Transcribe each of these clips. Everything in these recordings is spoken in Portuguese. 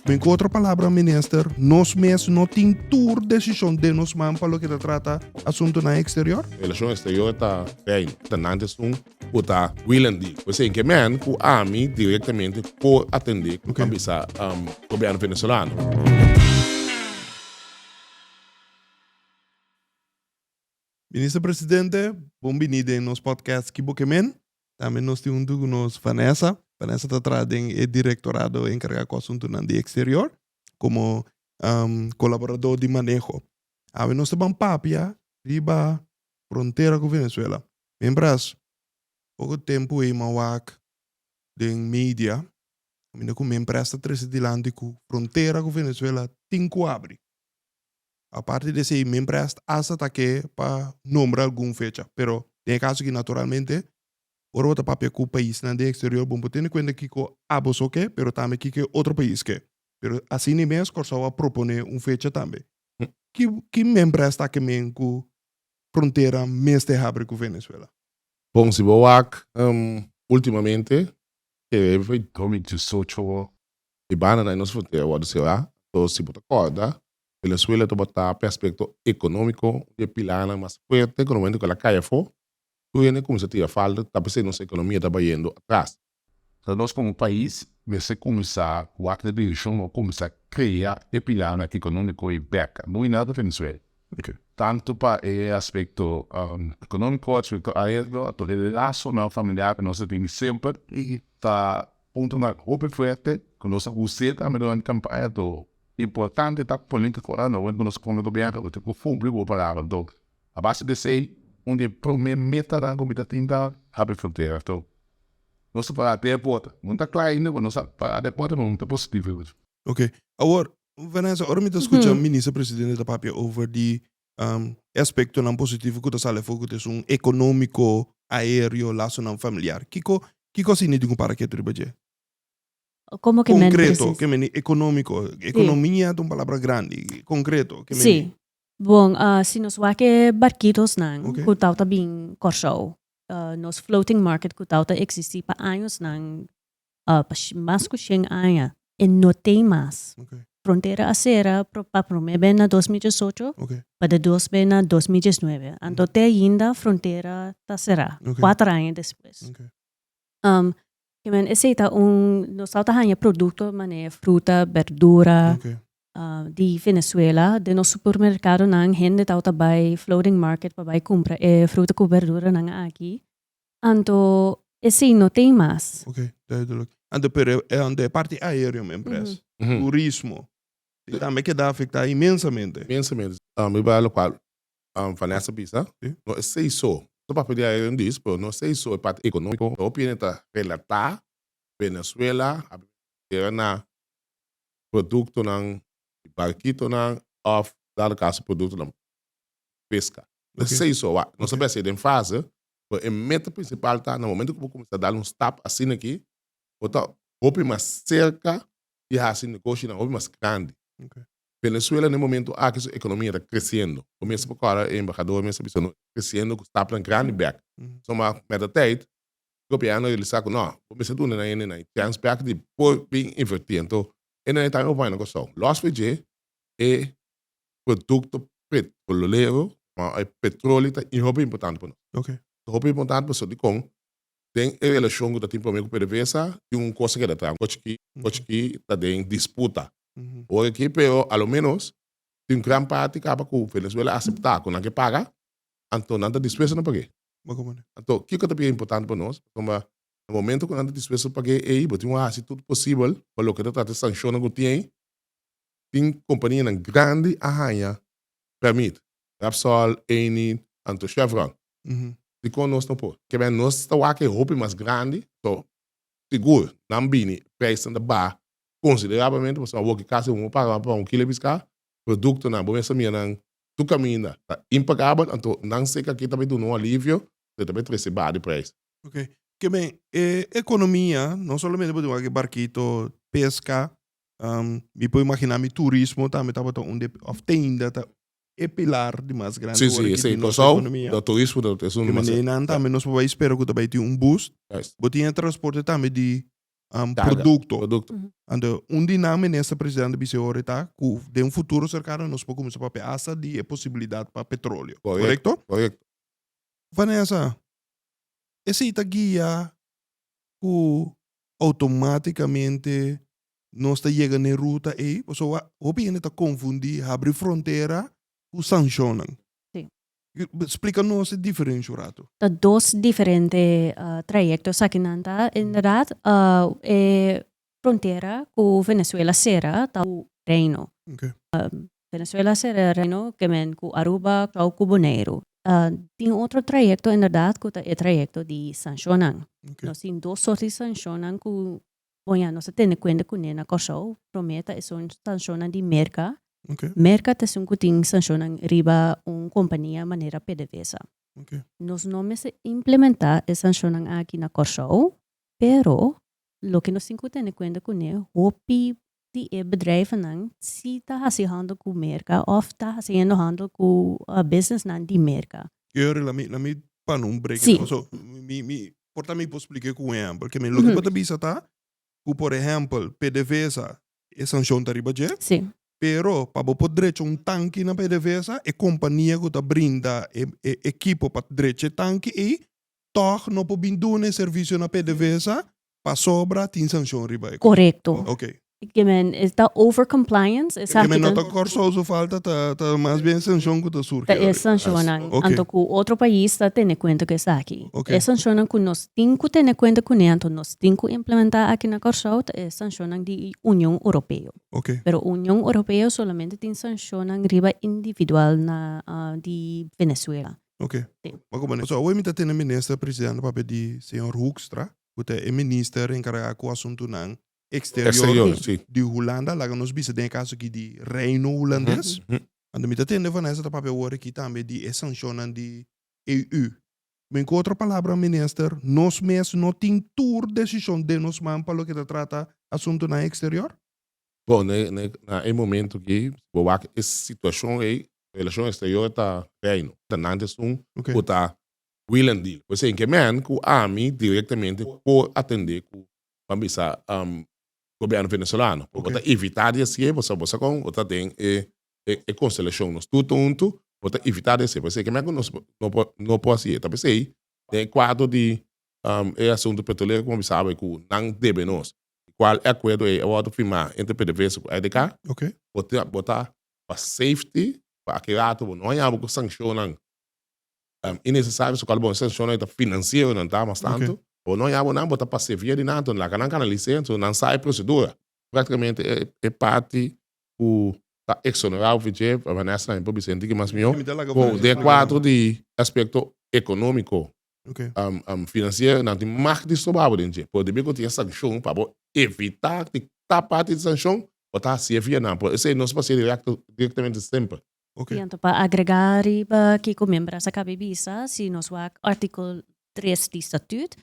En outra palavra, minister, nós mesmos não tem tour decisão de nós man para o que trata Asuntunan Eksterior? Relação exterior está bem, está antes está willing de. Você em que man que a mim diretamente por atender com o governo venezuelano. Minister Presidente, bem-vindo em nosso podcast Kibokemen. Também nós temos Vanessa. Vanessa está trazendo o Direktorado encarregado com Asuntunan Eksterior como colaborador de maneho. Aí nós temos papia, riba, frontera com Venezuela. Membras, pouco tempo em Mauac, de mídia, a minha empresa transatlantic com frontera com Venezuela tem que abrir. A partir desse, minha empresa hasta que para nombrar alguma fecha. Pero tem caso que naturalmente ora outra papel com o país na de exterior, bom, tem em conta que o abos ok, pero também que outro país que. Pero assim nem mesmo, corso a proponer fecha também. Que membro está que men com fronteira mesmo de abre com Venezuela? Bom, se boak, ultimamente, foi Coming to social. e bana na nossa fronteira, o se lá, então se botar corda, Venezuela to botar aspecto econômico de pilar mais forte, econômico que ela caia fora. Tu viene como se tira falta, está pensando nossa economia está indo atrás. Então, nós, como país, você começar o ato de relação, começar a criar e pilar econômico e beca. Não é nada Venezuela. Okay. Tanto para o aspecto econômico, aspecto aéreo, a relação familiar que nós temos sempre, e está ponto na roupa forte, que nós usamos também durante a campanha do importante da política corana, onde nós como governo, o tempo público para então, a base de ser onde Promé meta da comida tinta abre fronteira. Então, nós para a porta, não está claro ainda, mas nós para a porta não está positivo. Ok. Agora, Vanessa, agora me está escutando o ministro presidente da papel over de aspecto não positivo que está falando que é econômico, aéreo, laço não familiar. Que significa para que tu trabalha? Como que concreto, que men econômico, economia é uma palavra grande, concreto, que men. Sim. Bom, se nós vamos barquitos não, Okay. que tal bem corso, nos floating market que tal existe para anos não, mais que 100 anos, e não tem mais. Okay. Fronteira acera para Promé na 2018, Okay. para 2019. Então tem ainda fronteira tá será, Okay. 4 anos depois. Okay. Que men aceita nós salta hanya produto, mané fruta, verdura. Okay. De Venezuela, de nosso supermercado nang gente tauta by floating market para by compra fruta com verdura nang aqui. Anto esse não tem mais. Okay. Duidelijk. En de parte aérea, minha empresa. Turismo. Também que dá afetar imensamente. Imensamente. Eu vou local, Vanessa Pisas, não sei só. Só para pedir a ele disso, mas não sei só a parte econômica. A opinião está relatar Venezuela, a na produto ng barquito ng of dado caso produto ng pesca. Não sei só, não sabia se em fase, mas a meta principal está no momento que eu começar a dar step assim aqui, botar roupa mais cerca e assim negócio na roupa mais grande. Okay. Venezuela no momento a que a economia está crescendo. Começa por agora o embaixador começa crescendo, está para grande back. Só uma meta tijd, o governo ele sabe não, começa a doer na chance back de por bem invertir. Então, e não está uma boa coisa. Los VG é produto petrolero, mas é petróleo é muito importante para nós. Okay. Muito importante para nós de com tem a relação que tem comigo com a PDVSA e coisa que está coisa que está em disputa. O aqui, pero ao menos tem grande parte que acaba com o Venezuela aceitar com a que paga, então nada despesa não pague. Então, o que é importante para nós? No momento que nada despesa pague aí, tem tudo possível para o que está sancionando que tem companhia grande arranha permite. Repsol, Eni, Anto Chevron. E com nós não pode. Que bem, nós estamos aqui roupa mais grande, então, seguro, não bine, preço da bar, consideravelmente, você vai casa pagar para quilo de pescar, produto na boa minha não tu caminha, tá impagável, então não sei que aqui também do não alívio, você também recebe de preço. Ok. Que bem, economia, não somente para barquito, pesca, me pode imaginar mi turismo também estava onde tenda é pilar de mais grande. Sim, o turismo é mais. Também nós vamos esperar que também tenha boost. Mas tinha transporte também de produto. Ando na minister presidente Bisseore tá que de futuro cercano nós podemos começar para asa de possibilidade para petróleo. Correto? Correto. Vanessa, esse ita guia que automaticamente nós está chegando na ruta e pessoa opina tá confundir abrir fronteira com sancionam. Sim. Explica-nos a diferença, Rato. Há dois diferentes trajectos aqui nanta. Inderdaad, fronteira com Venezuela será tá o reino. Okay. Venezuela será reino que men com Aruba ou com Bonaire. Tem outro trajecto, inderdaad, que é o trajecto de sancionan. Okay. Nós temos duas sortes de sancionan que, bom, nós temos conta com na corso, prometa é sancionan de merca. Okay. Merca é que tem sancionan riba companhia maneira PDVSA. Okay. Nós não se implementar a sancionan aqui na corso, pero lo que nós temos que ter conta com é hopi die bedrijven dan si ta hasi handel com merca of ta hasi handel com business nan die merca. Eu la mi para não break. Sim. So porta me posso explicar com um porque me lo que pode bisa tá, por exemplo, PDVSA é sanção tarifa je. Sim. Pero para poder tanque na PDVSA é companhia que tá brinda equipo para direito tanque e toch não pode vender serviço na PDVSA para sobra tem sanção riba. Correcto. Okay. Que men está over compliance, Que men nota corso falta tá mais bem sanção que tá surge. É sancionan. Anto que outro país está tendo conta que está aqui. Okay. É sancionan que nós temos que ter conta com anto nós temos que implementar aqui na corso é sancionan de União Europeia. Okay. Pero União Europeia solamente tem sancionan riba individual na de Venezuela. Okay. Sim. Maar kom maar. So, hoy mita tene minister presidente pape di senhor Hoekstra, que é minister encarregado com Asuntunan Eksterior sim. de Holanda, lá que nós bisa den caso aqui de reino holandês. Ando mita tene Vanessa da pape hora aqui também de sancionan de EU. Men com outra palavra, minister, nós mesmos não tem tour decisão de nós man para lo que trata assunto na exterior? Bom, na momento que a situação é relação exterior tá reino. Tá antes Okay. tá will and deal. Você em que man que a mim diretamente por atender com pambisa governo venezuelano. Para evitar isso, você com outra tem constelação nos tudo para evitar isso. Você que man não pode ser. Tá pensei tem quadro de assunto petroleiro como sabe que não deve nós. Qual é acordo é o firmar entre PDVSA e EDK? Okay. Botar para safety para que rato não há algo sancionam é necessário se qual sancionam está financeiro não está mais tanto ou não há algo não botar para servir de nada lá que não canalizar não sai procedura praticamente é parte o da exonerar o VG a Vanessa em publicidade que mais meu o de quadro de aspecto econômico financeiro não tem mais de sobrar dentro pode bem que tem sanção para evitar que tá parte de sanção botar servir não pode isso não se pode diretamente sempre. Okay. Então, para agregar riba que com membros a cabibisa, se nós o artigo 3 de estatuto,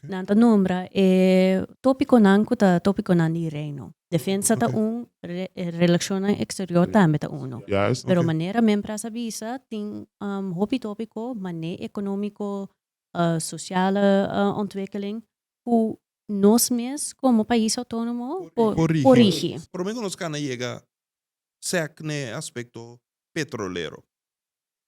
nanta nombra é tópico nan de reino. Defensa tá relacionan exterior também tá uno. Yes. Pero maneira membros a bisa tem hobby tópico, maneira econômico, social ontwikkeling, que nós mesmos como país autônomo corrige. Por mim nós cana chega sec ne aspecto petrolero.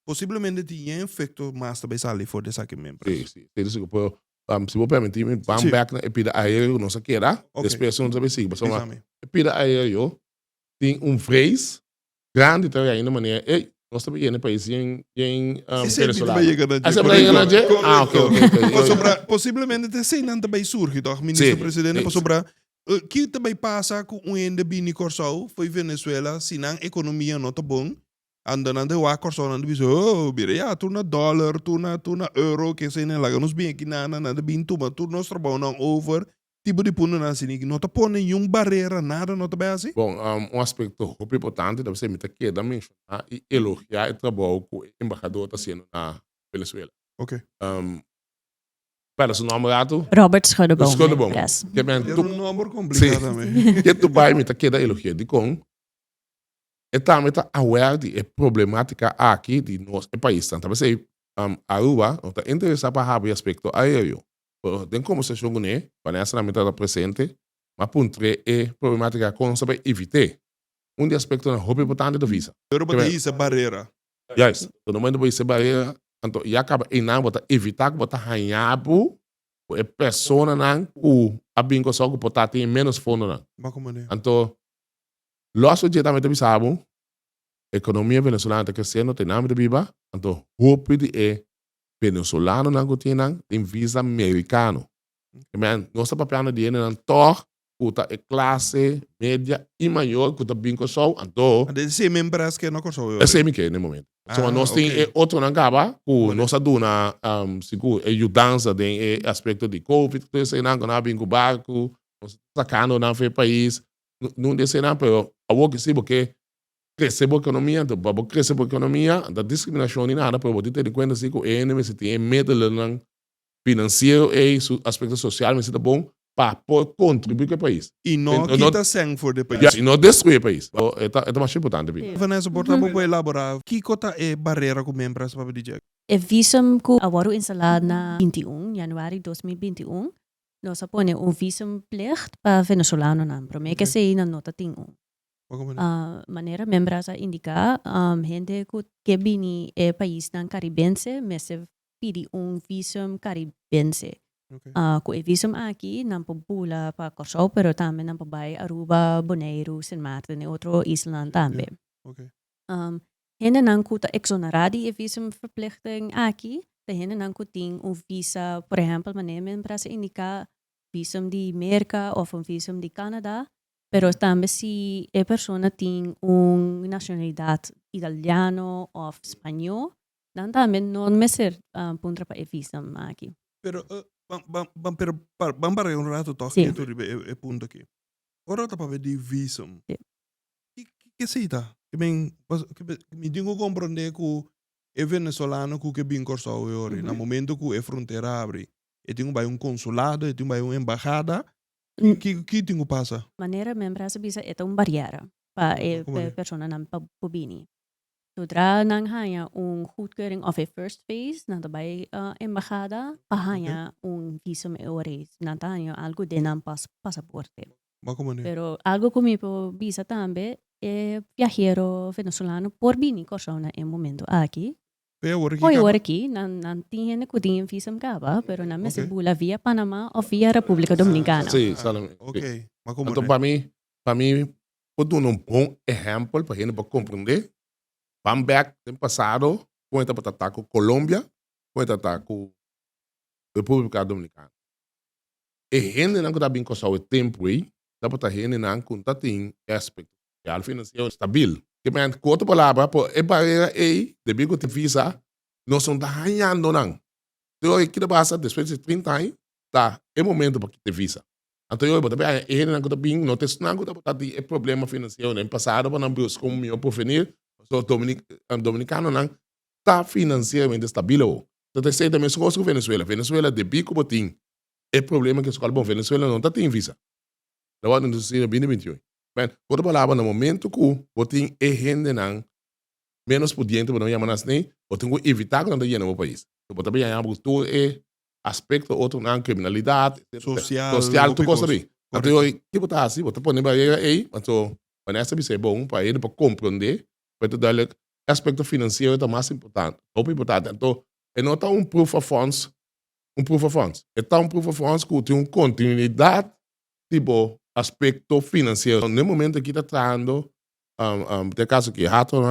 Possivelmente tem efeito mais também sali for dessa que membros. Sim. Se você permitir, vamos back na epida aéreo, não sei o que era. Depois não sabe se, mas epida aéreo tem phrase grande também ainda maneira. Nós estamos no país em Venezuela. Ok. Possivelmente tem sem nada também surge, toch? Minister presidente, para sobrar que também passa com ende bini corsau foi Venezuela, sinang economia não tá bom. Andando o corsau não diz, bira ya, turna dólar, turna euro, que sei nem lá, nos bem aqui nada bem tuma, turna nosso trabalho não over, tipo de punho na sini, não tá pondo nenhum barreira, nada, não tá bem assim? Bom, aspecto muito importante, deve ser muito que da mencionar e elogiar o trabalho que o embaixador está sendo na Venezuela. Ok. Para seu nome rato? Robert Schudebom. Yes. É nome complicado também. Que tu vai me tá que da elogiar de com e também está aware de problemática aqui de nosso país. Então, você Aruba está interessado para o aspecto aéreo. Tem conversação com ele, para essa na presente, mas ponto é problemática com saber evitar. Dos aspectos muito importante da visa. Europa tem isso, barreira. Yes, no momento que você barreira, então, e acaba em não botar evitar que botar ranhabu, é pessoa não que a bingo só que botar tem menos fundo não. Então, logo diretamente bisabo, economia venezuelana está crescendo, tem nome de biba, então, hope de venezuelano não tem visa americano. Men, nossa papel na dinheiro não tor, kuta é classe média e maior kuta bingo só, então. Mas esse é empresa que não consegue. É semi que no momento. So nós tem outro não acaba, ku nós aduna seguro ajudança de aspecto de covid, que você não na bingo barco, nós sacando na fe país, não desse não, pero a que se porque crescer a economia, então para crescer a economia, da discriminação e nada, pero você tem em conta se que o se tem medo não financeiro e aspecto social, mas é bom para contribuir para o país. E não quita sangue for the país. Yes, e não destruir o país. É mais importante. Vanessa, portanto, para elaborar, que cota é barreira com membros para dizer? O visum que agora instalado na 21, januari 2021, nós põe visum plicht para venezuelano na Promé que se na nota tem maneira membros a indicar gente que vem país na caribense, mas se pedi visum caribense. Com o visum aqui, não pula para Corsol, pero também não vai Aruba, Bonaire, San Martin e outro island também. Gente não kuta exonerado e visum verplichting aqui, de gente não tem visa, por exemplo, manemen para se indicar visum de América ou visum de Canadá, pero também se a pessoa tem nacionalidade italiano ou espanhol, dan também não me ser punta para visum aqui. Pero vamos para um rato toque é ponto aqui. Ora tá para ver de visum. Que seita? Que me digo compreender que é venezuelano que bem corso hoje. No momento que a frontera abre, e tem consulado, e tem uma embajada. Que tem passa? Maneira membros bisa é barreira para a pessoa não pobini. Zodra nang hanya goedkeuring of a first phase, nanta bij embajada, hanya visum eures, nanta hanya algo de nan pasaporte. Pero algo como po visa tambe viajero venezolano por bini persona en momento aqui. Hoy aqui nan tiene que tin visum caba, pero na me se bula via Panamá ou via República Dominicana. Sim, sabe. Okay. Então para mim, pode dar bom exemplo para gente para compreender. Vamos back no passado, quando estava tratar com Colômbia, quando estava com República Dominicana. E gente não está bem com o tempo aí, dá para gente não conta tem aspecto social financeiro estável. Que me outra palavra, é barreira aí, de bem que visa, não são ganhando não. Então, aqui da base, depois de 30 anos, tá, é momento para que te visa. Então, eu também gente não está bem, não tem nada para ter problema financeiro, no passado, para não buscar como melhor prevenir. So dominicano não está financeiramente estável. Então, tem certo também coisas com Venezuela. Venezuela, de bico botim, é problema que escola bom. Venezuela não está tem visa. Da hora não se 2021. Mas, outra palavra, no momento que botim é gente não menos pudiente, para não chamar assim, botim que evitar que não tenha no país. Então, também chamamos tudo é aspecto outro não criminalidade, social, tudo coisa ali. Então, que botar assim, botar põe barreira aí, então, nessa vai ser bom para ele para compreender. Pero dale aspecto financeiro é o mais importante. Então, não está proof of funds. Está proof of funds que tem continuidade, tipo, aspecto financeiro. No momento que está tratando, tem caso que Hato,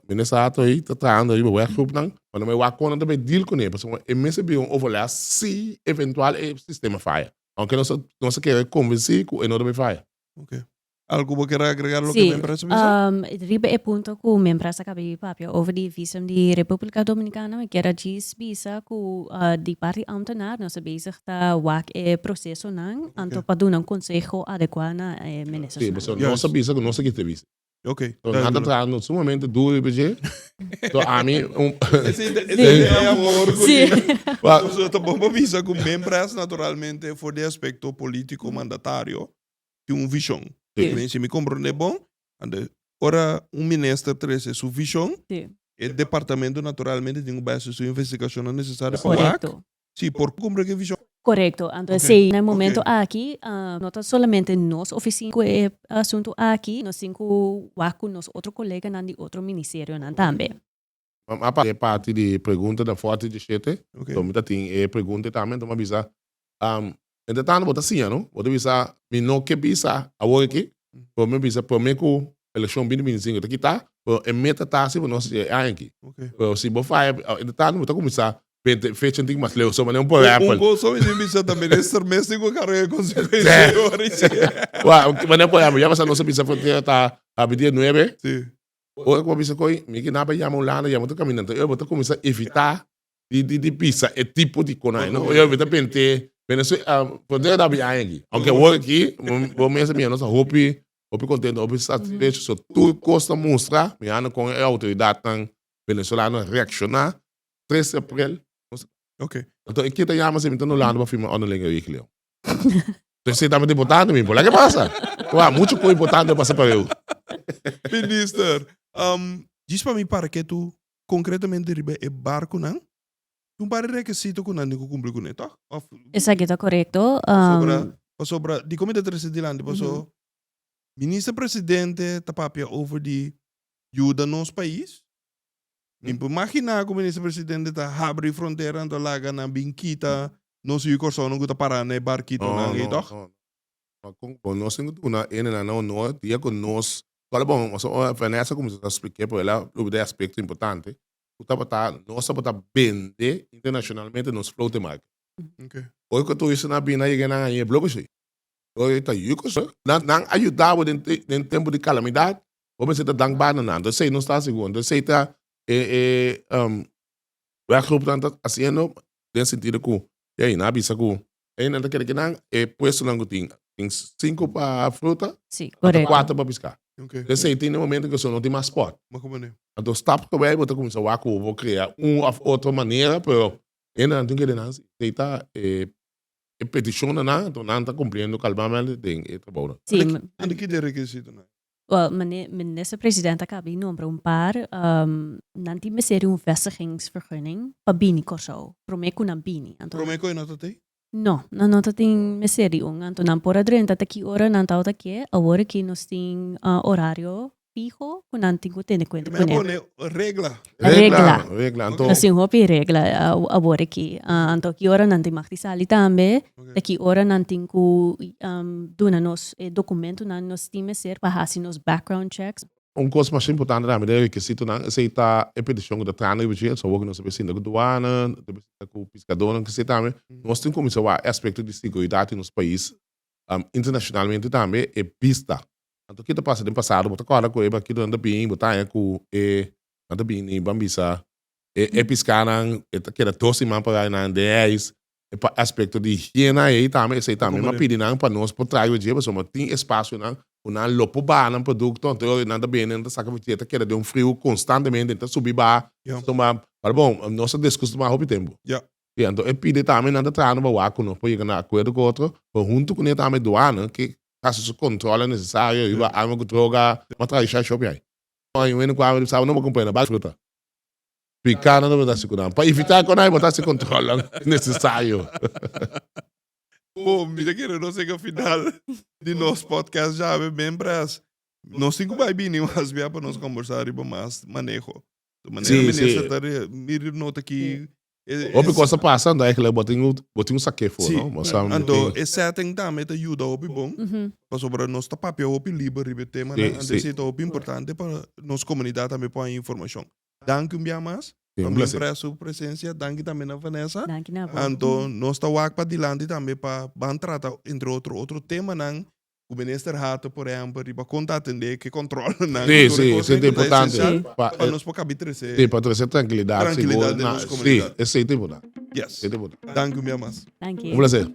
ministro Hato aí, está tratando aí, o workgroup, mas não é o conta também deal com ele, porque é mesmo bem overlap se eventual o sistema falha. Aunque não se quer convencer que não deve falhar. Ok. Algo que quer agregar lo que me parece riba é ponto que me parece que papel over die visum de República Dominicana, que era visa que de parte ambtenaar não se bezig tá wak processo não, anto para dar consejo adequado na ministro. Sim, mas não se visa que não se quer visa. Ok. Então nada traz sumamente duro, BG. Então a mim esse é amor. Sim. Mas eu tô bom visa que membros naturalmente for de aspecto político mandatário tem visão. Se me compreende bom, ora ministro traz sua visão, o departamento naturalmente tem uma base de sua investigação necessária para o Sim, por compreender a visão. Correcto. Entonces, en el momento aquí, no está solamente nos oficina que asunto aquí, nos cinco waku nos otro colega de otro ministerio también. A parte de pergunta da forte de chete, então muita tem pergunta também, então avisa. Entretanto, bota assim, não? Bota avisa, me não que bisa, a hora aqui, por me bisa, por me com eleição bem bem sim, aqui tá, por meta tá se nós é aqui. Se você faz, entretanto, bota começar fecha tem mais leu, só mas não pode Apple. Só me bisa também, esse mês tem que carregar consequência. Mas não pode, já você não se bisa fronteira tá a pedir 9. Sim. Ou como você coi, me que nada já mulana, já muito caminhando. Eu vou começar a evitar de pisa, é tipo de conai, não? Eu vou pensar, Venezuela, poder dar bem aqui. Aunque eu aqui, vou mesmo minha nossa hope contente, hope satisfeito, só tudo custa mostrar, me ando com a autoridade venezuelana reaccionar 3 de abril. Ok. Então, aqui tá já mas então no lado para filmar onde lenga eu Então, você tá muito importante, me por que passa? Uau, muito coisa importante passa para eu. Minister, diz para mim para que tu concretamente riba e barco não? Tu para requisito que não digo cumprir com isso? Esa que está correcto. Sobre di comida presidente, paso minister presidente tapapia over di ajuda nos país. Imagina que o minister presidente tá abre fronteira então lá na binquita, nós e corso não guta parar na barquito não e toch? Não, nós temos uma não dia com nós. Olha bom, a Vanessa como você expliquei por ela, o aspecto importante. Nós estamos vender internacionalmente nos float market. Hoje que tu isso na bina e ganhar aí bloco sim. Hoje tá yuko não ajudar em tempo de calamidade. Você tá dando banana, então sei não está seguro, sei tá werkgroep dan dat haciendo en sentido que aí na bisa que ainda quer que não puesto lango tem 5 para fruta, sim, correto. 4 para pescar. Eu sei tem um momento que só não tem mais spot. Mas como é? Então stop que vai botar começar a vou criar outra maneira, pero ainda não tem que não sei tá petição na então não tá cumprindo calmamente tem trabalho. Sim. Ande que de requisito não? Well, minister president acabei noemen paar nanti meseri vestigingsvergunning pa bini corso. Promé kuna bini. Promé ko ina tatay? No, não tem meseri anto nan pora drenta taki ora nan tau taki agora que nos tem horário fijo com nanti ko tene kwenta com regla. Então nós tem hopi regla agora que anto que ora nanti makti sali tambe taki ora nanti ko duna nos documento nan nos time ser para hasi nos background checks. Coisa mais importante da medida que se tu não aceita a petição da trana e só o que nós precisamos da aduana, com o pescador que se também nós temos como isso aspecto de segurança nos países internacionalmente também é pista. Então que tá passando no passado, botar cara com ele aqui anda bem, botar com anda bem nem bambisa pescar não que era 12 man para na 10 aspecto de higiene aí também sei também mas pedir não para nós por trás o dia mas só tem espaço não uma lopo ba não produto então nada bem não saca viteta que era de frio constantemente então subir ba então mas bom nós discutimos há tempo então é pedir também nada traz no baú não pode ganhar acordo com outro junto com ele também doana que caso se controle necessário e vai arma com droga mas traz já shopping aí aí o quando sabe não vou comprar na fruta picar não botar segurança para evitar que não botar se controle necessário. Bom, mira que não sei que o final de nosso podcast já é bem para nós cinco vai bem mas via para nós conversar e mais maneho. Sim. Mira nota que o coisa passando é que ele botou um saque fora, não? Mas então esse setting também te ajuda o bom. Para sobre nós tá papel o livre e tema, antes isso é importante para nossa comunidade também para informação. Danke mais. Também para a sua presença, danke também na Vanessa. Então, nós estamos aqui para dilante também para tratar, entre outro tema, o minister Hato, por exemplo, para contar que controla. Sim, isso é importante. Para nós poder trazer. Sim, para trazer tranquilidade. Tranquilidade na nossa comunidade. Sim, isso é importante. Yes. Danke mais. Danke. Um prazer.